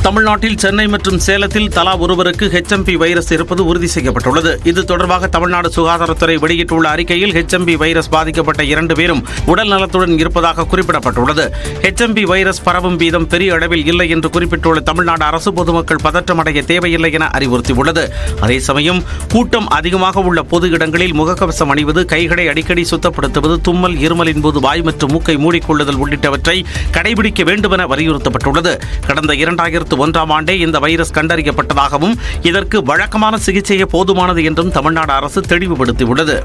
தமிழ்நாட்டில் சென்னை மற்றும் சேலத்தில் தலா ஒருவருக்கு HMP வைரஸ் இருப்பது உறுதி செய்யப்பட்டுள்ளது. இது தொடர்பாக தமிழ்நாடு சுகாதாரத்துறை வெளியிட்டுள்ள அறிக்கையில் HMP வைரஸ் பாதிக்கப்பட்ட 2 பேரும் உடல் நலத்துடன் இருப்பதாக குறிப்பிடப்பட்டுள்ளது. HMP வைரஸ் பரவும் வீதம் பெரிய அளவில் இல்லை என்று குறிப்பிட்டுள்ள தமிழ்நாடு அரசு பொதுமக்கள் பதற்றமடைய தேவையில்லை என அறிவுறுத்தியுள்ளது. அதே சமயம் கூட்டம் அதிகமாக உள்ள பொது இடங்களில் முகக்கவசம் அணிவது, கைகளை அடிக்கடி சுத்தப்படுத்துவது, தும்மல், இருமலின் போது வாய் மற்றும் மூக்கை மூடிக்கொள்ளுதல் உள்ளிட்டவற்றை கடைபிடிக்க வேண்டும் என வலியுறுத்தப்பட்டுள்ளது. கடந்த 2001ஆம் ஆண்டே இந்த வைரஸ் கண்டறியப்பட்டதாகவும் இதற்கு வழக்கமான சிகிச்சையே போதுமானது என்றும் தமிழ்நாடு அரசு தெளிவுபடுத்தியுள்ளது.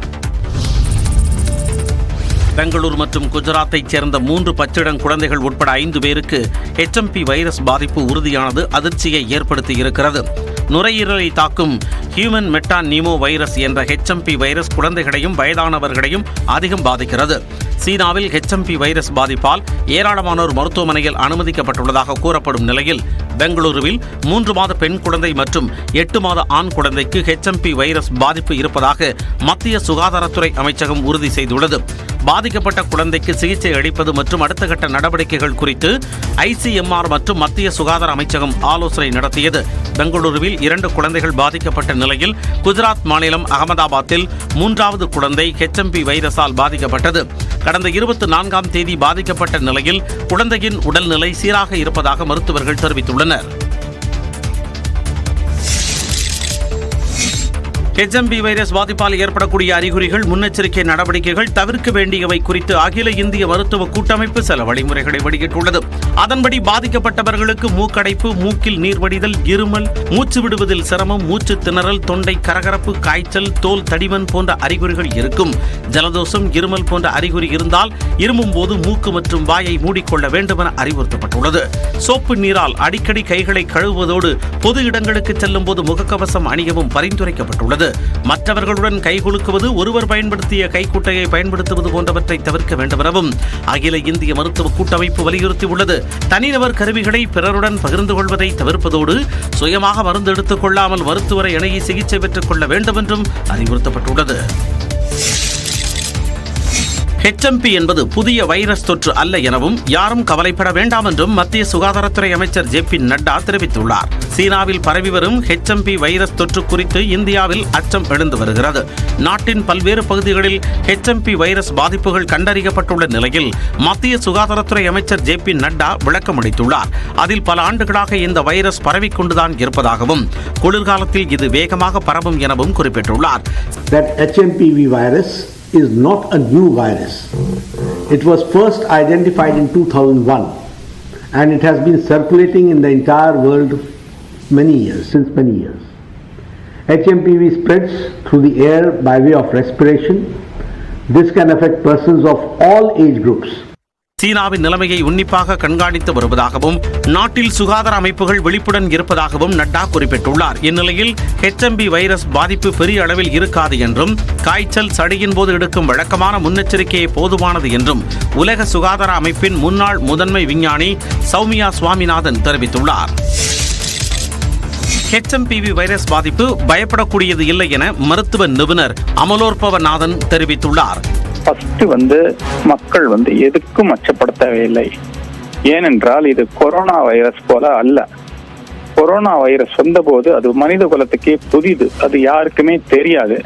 பெங்களூர் மற்றும் குஜராத்தைச் சேர்ந்த 3 பச்சிளம் குழந்தைகள் உட்பட 5 பேருக்கு HMP வைரஸ் பாதிப்பு உறுதியானது அதிர்ச்சியை ஏற்படுத்தியிருக்கிறது. நுரையீரலை தாக்கும் ஹியூமன் மெட்டானிமோ வைரஸ் என்ற HMP வைரஸ் குழந்தைகளையும் வயதானவர்களையும் அதிகம் பாதிக்கிறது. சீனாவில் HMP வைரஸ் பாதிப்பால் ஏராளமானோர் மருத்துவமனையில் அனுமதிக்கப்பட்டுள்ளதாக கூறப்படும் நிலையில் பெங்களூருவில் 3 மாத பெண் குழந்தை மற்றும் 8 மாத ஆண் குழந்தைக்கு HMP வைரஸ் பாதிப்பு இருப்பதாக மத்திய சுகாதாரத்துறை அமைச்சகம் உறுதி செய்துள்ளது. பாதிக்கப்பட்ட குழந்தைக்கு சிகிச்சை அளிப்பது மற்றும் அடுத்த கட்ட நடவடிக்கைகள் குறித்து ICMR மற்றும் மத்திய சுகாதார அமைச்சகம் ஆலோசனை நடத்தியது. பெங்களூருவில் 2 குழந்தைகள் பாதிக்கப்பட்ட நிலையில் குஜராத் மாநிலம் அகமதாபாத்தில் 3வது குழந்தை HMP வைரஸால் பாதிக்கப்பட்டது. கடந்த 24ஆம் தேதி பாதிக்கப்பட்ட நிலையில் குழந்தையின் உடல்நிலை சீராக இருப்பதாக மருத்துவர்கள் தெரிவித்துள்ளனர். HMP வைரஸ் பாதிப்பால் ஏற்படக்கூடிய அறிகுறிகள், முன்னெச்சரிக்கை நடவடிக்கைகள், தவிர்க்க வேண்டியவை குறித்து அகில இந்திய மருத்துவ கூட்டமைப்பு சில வழிமுறைகளை வெளியிட்டுள்ளது. அதன்படி பாதிக்கப்பட்டவர்களுக்கு மூக்கடைப்பு, மூக்கில் நீர் வடிதல், இருமல், மூச்சு விடுவதில் சிரமம், மூச்சு திணறல், தொண்டை கரகரப்பு, காய்ச்சல், தோல் தடிமன் போன்ற அறிகுறிகள் இருக்கும். ஜலதோஷம், இருமல் போன்ற அறிகுறி இருந்தால் இருமும் போது மூக்கு மற்றும் வாயை மூடிக்கொள்ள வேண்டும் என அறிவுறுத்தப்பட்டுள்ளது. சோப்பு நீரால் அடிக்கடி கைகளை கழுவுவதோடு பொது இடங்களுக்கு செல்லும் போது முகக்கவசம் அணியவும் பரிந்துரைக்கப்பட்டுள்ளது. மற்றவர்களுடன் கைகுலுக்குவது, ஒருவர் பயன்படுத்திய கைக்குட்டையை பயன்படுத்துவது போன்றவற்றை தவிர்க்க வேண்டும் எனவும் அகில இந்திய மருத்துவ கூட்டமைப்பு வலியுறுத்தியுள்ளது. தனிநபர் கருவிகளை பிறருடன் பகிர்ந்து கொள்வதை தவிர்ப்பதோடு சுயமாக மருந்து எடுத்துக் கொள்ளாமல் மருத்துவரை அணுகி சிகிச்சை பெற்றுக் கொள்ள வேண்டும் என்றும் அறிவுறுத்தப்பட்டுள்ளது. HMP என்பது புதிய வைரஸ் தொற்று அல்ல எனவும் யாரும் கவலைப்பட வேண்டாம் என்றும் மத்திய சுகாதாரத்துறை அமைச்சர் JP நட்டா தெரிவித்துள்ளார். சீனாவில் பரவி வரும் HMP வைரஸ் தொற்று குறித்து இந்தியாவில் அச்சம் எழுந்து வருகிறது. நாட்டின் பல்வேறு பகுதிகளில் HMP வைரஸ் பாதிப்புகள் கண்டறியப்பட்டுள்ள நிலையில் மத்திய சுகாதாரத்துறை அமைச்சர் JP நட்டா விளக்கமளித்துள்ளார். அதில் பல ஆண்டுகளாக இந்த வைரஸ் பரவிக்கொண்டுதான் இருப்பதாகவும் குளிர்காலத்தில் இது வேகமாக பரவும் எனவும் குறிப்பிட்டுள்ளார். Is not a new virus. It was first identified in 2001 and it has been circulating in the entire world since many years. HMPV spreads through the air by way of respiration. This can affect persons of all age groups. சீனாவின் நிலைமையை உன்னிப்பாக கண்காணித்து வருவதாகவும் நாட்டில் சுகாதார அமைப்புகள் விழிப்புடன் இருப்பதாகவும் நட்டா குறிப்பிட்டுள்ளார். இந்நிலையில் HMP வைரஸ் பாதிப்பு பெரிய அளவில் இருக்காது என்றும் காய்ச்சல், சளியின் போது எடுக்கும் வழக்கமான முன்னெச்சரிக்கையே போதுமானது என்றும் உலக சுகாதார அமைப்பின் முன்னாள் முதன்மை விஞ்ஞானி சௌமியா சுவாமிநாதன் தெரிவித்துள்ளார். HMPV வைரஸ் பாதிப்பு பயப்படக்கூடியது இல்லை என மருத்துவ நிபுணர் அமலோற்பவநாதன் தெரிவித்துள்ளார். மக்கள் எதுக்கும் அச்சப்பட தேவையில்லை. ஏனென்றால் இது கொரோனா வைரஸ் போல அல்ல. கொரோனா வைரஸ் வந்தபோது அது மனித குலத்துக்கே புதிது, அது யாருக்குமே தெரியாது.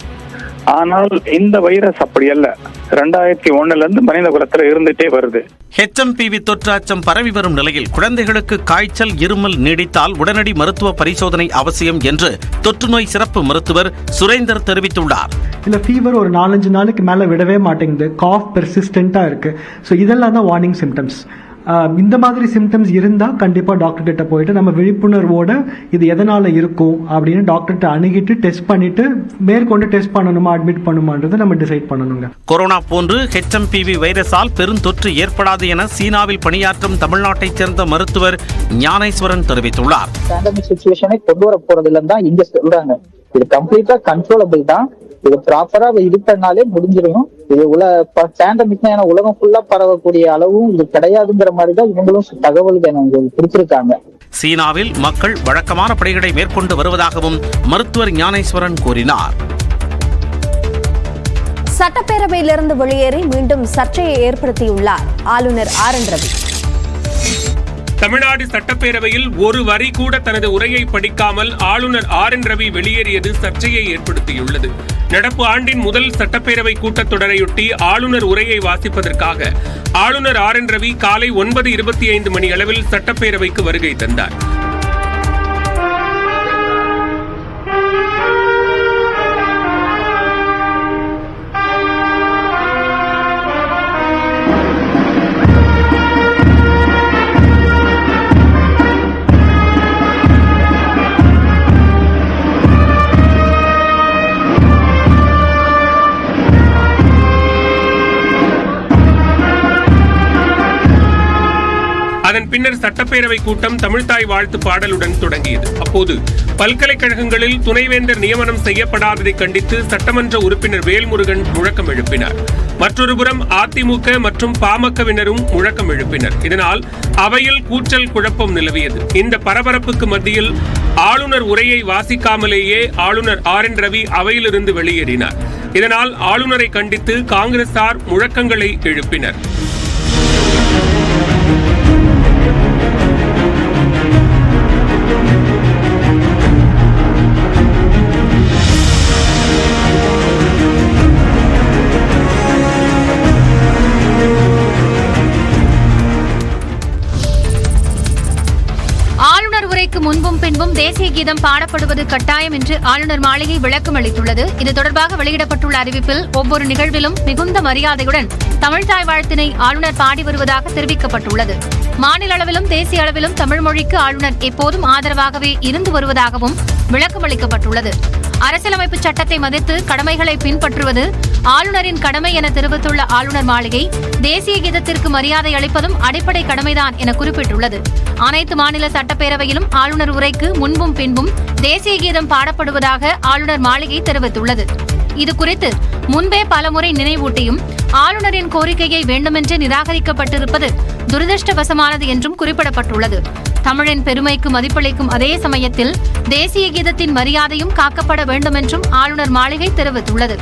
ஆனால் இந்த வைரஸ் அப்படி அல்ல, 2001 மனித குலத்துல இருந்துட்டே வருது. HMPV தொற்று அச்சம் பரவி வரும் நிலையில் குழந்தைகளுக்கு காய்ச்சல், இருமல் நீடித்தால் உடனடி மருத்துவ பரிசோதனை அவசியம் என்று தொற்றுநோய் சிறப்பு மருத்துவர் சுரேந்தர் தெரிவித்துள்ளார். இந்த ஃபீவர் ஒரு 4-5 நாளுக்கு மேலே விடவே மாட்டேங்குது, காஃப் பெர்சிஸ்டென்ட்டாக இருக்கு. ஸோ இதெல்லாம் தான் வார்னிங் சிம்டம்ஸ். இந்த மாதிரி சிம்டம்ஸ் இருந்தால் கண்டிப்பாக டாக்டர் கிட்ட போயிட்டு நம்ம விழிப்புணர்வோட இது எதனால் இருக்கும் அப்படின்னு டாக்டர்கிட்ட அணுகிட்டு டெஸ்ட் பண்ணிட்டு மேற்கொண்டு டெஸ்ட் பண்ணணுமா அட்மிட் பண்ணுமான்றதை நம்ம டிசைட் பண்ணணுங்க. கொரோனா போன்று HMPV வைரஸால் பெருந்தொற்று ஏற்படாது என சீனாவில் பணியாற்றும் தமிழ்நாட்டைச் சேர்ந்த மருத்துவர் ஞானேஸ்வரன் தெரிவித்துள்ளார். பேண்டமிக் சிச்சுவேஷனை கொண்டு வர போறது இல்லைன்னு தான் இங்க சொல்றாங்க. இது கம்ப்ளீட்டா கண்ட்ரோலபிள் தான். இது ப்ராப்பரா இது பண்ணாலே முடிஞ்சிடும். இது பேண்டமிக் உலகம் ஃபுல்லா பரவக்கூடிய அளவும் இது கிடையாதுங்கிற மாதிரி தான் இவங்களும் தகவல்கள் கொடுத்திருக்காங்க. சீனாவில் மக்கள் வழக்கமான பணிகளை மேற்கொண்டு வருவதாகவும் மருத்துவர் ஞானேஸ்வரன் கூறினார். சட்டப்பேரவையிலிருந்து வெளியேறி மீண்டும் சர்ச்சையை ஏற்படுத்தியுள்ளார் ஆளுநர் RN ரவி. தமிழ்நாடு சட்டப்பேரவையில் ஒரு வரி கூட தனது உரையை படிக்காமல் ஆளுநர் RN ரவி வெளியேறியது சர்ச்சையை ஏற்படுத்தியுள்ளது. நடப்பு ஆண்டின் முதல் சட்டப்பேரவை கூட்டத்தொடரையொட்டி ஆளுநர் உரையை வாசிப்பதற்காக ஆளுநர் RN ரவி காலை 9:25 மணி அளவில் சட்டப்பேரவைக்கு வருகை தந்தார். அதன் பின்னர் சட்டப்பேரவை கூட்டம் தமிழ்தாய் வாழ்த்து பாடலுடன் தொடங்கியது. அப்போது பல்கலைக்கழகங்களில் துணைவேந்தர் நியமனம் செய்யப்படாததை கண்டித்து சட்டமன்ற உறுப்பினர் வேல்முருகன் முழக்கம் எழுப்பினார். மற்றொருபுறம் அதிமுக மற்றும் பாமகவினரும் முழக்கம் எழுப்பினர். இதனால் அவையில் கூச்சல் குழப்பம் நிலவியது. இந்த பரபரப்புக்கு மத்தியில் ஆளுநர் உரையை வாசிக்காமலேயே ஆளுநர் RN ரவி அவையிலிருந்து வெளியேறினார். இதனால் ஆளுநரை கண்டித்து காங்கிரசார் முழக்கங்களை எழுப்பினர். ஆளுநர் உரைக்கு முன்பும் பின்பும் தேசிய கீதம் பாடப்படுவது கட்டாயம் என்று ஆளுநர் மாளிகை விளக்கம் அளித்துள்ளது. இது தொடர்பாக வெளியிடப்பட்டுள்ள அறிவிப்பில் ஒவ்வொரு நிகழ்விலும் மிகுந்த மரியாதையுடன் தமிழ்தாய் வாழ்த்தினை ஆளுநர் பாடி வருவதாக தெரிவிக்கப்பட்டுள்ளது. மாநில அளவிலும் தேசிய அளவிலும் தமிழ் மொழிக்கு ஆளுநர் எப்போதும் ஆதரவாகவே இருந்து வருவதாகவும் விளக்கம் அளிக்கப்பட்டுள்ளது. அரசியலமைப்பு சட்டத்தை மதித்து கடமைகளை பின்பற்றுவது ஆளுநரின் கடமை என தெரிவித்துள்ள ஆளுநர் மாளிகை தேசிய கீதத்திற்கு மரியாதை அளிப்பதும் அடிப்படை கடமைதான் என குறிப்பிட்டுள்ளது. அனைத்து மாநில சட்டப்பேரவையிலும் ஆளுநர் உரைக்கு முன்பும் பின்பும் தேசிய கீதம் பாடப்படுவதாக ஆளுநர் மாளிகை தெரிவித்துள்ளது. இதுகுறித்து முன்பே பலமுறை நினைவூட்டியும் ஆளுநரின் கோரிக்கையை வேண்டுமென்றே நிராகரிக்கப்பட்டிருப்பது துரதிருஷ்டவசமானது என்றும் குறிப்பிடப்பட்டுள்ளது. தமிழின் பெருமைக்கு மதிப்பளிக்கும் அதே சமயத்தில் தேசிய கீதத்தின் மரியாதையும் காக்கப்பட வேண்டும் என்றும் ஆளுநர் மாளிகை தெரிவித்துள்ளது.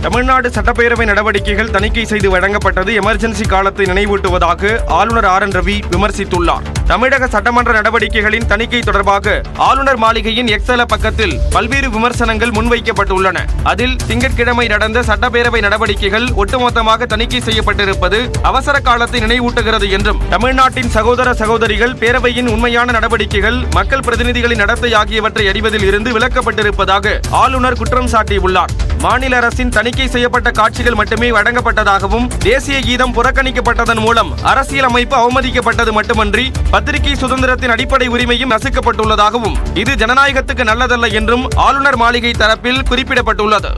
தமிழ்நாடு சட்டப்பேரவை நடவடிக்கைகள் தணிக்கை செய்து வழங்கப்பட்டது எமர்ஜென்சி காலத்தை நினைவூட்டுவதாக ஆளுநர் RN ரவி விமர்சித்துள்ளார். தமிழக சட்டமன்ற நடவடிக்கைகளின் தணிக்கை தொடர்பாக ஆளுநர் மாளிகையின் எக்ஸல பக்கத்தில் பல்வேறு விமர்சனங்கள் முன்வைக்கப்பட்டுள்ளன. அதில் திங்கட்கிழமை நடந்த சட்டப்பேரவை நடவடிக்கைகள் ஒட்டுமொத்தமாக தணிக்கை செய்யப்பட்டிருப்பது அவசர காலத்தை நினைவூட்டுகிறது என்றும் தமிழ்நாட்டின் சகோதர சகோதரிகள் பேரவையின் உண்மையான நடவடிக்கைகள் மக்கள் பிரதிநிதிகளின் நடத்தை ஆகியவற்றை அறிவதில் இருந்து விலக்கப்பட்டிருப்பதாக ஆளுநர் குற்றம் சாட்டியுள்ளார். மாநில அரசின் தணிக்கை செய்யப்பட்ட காட்சிகள் மட்டுமே வழங்கப்பட்டதாகவும் தேசிய கீதம் புறக்கணிக்கப்பட்டதன் மூலம் அரசியலமைப்பு அவமதிக்கப்பட்டது மட்டுமன்றி பத்திரிகை சுதந்திரத்தின் அடிப்படை உரிமையும் நசுக்கப்பட்டுள்ளதாகவும் இது ஜனநாயகத்துக்கு நல்லதல்ல என்றும் ஆளுநர் மாளிகை தரப்பில் குறிப்பிடப்பட்டுள்ளது.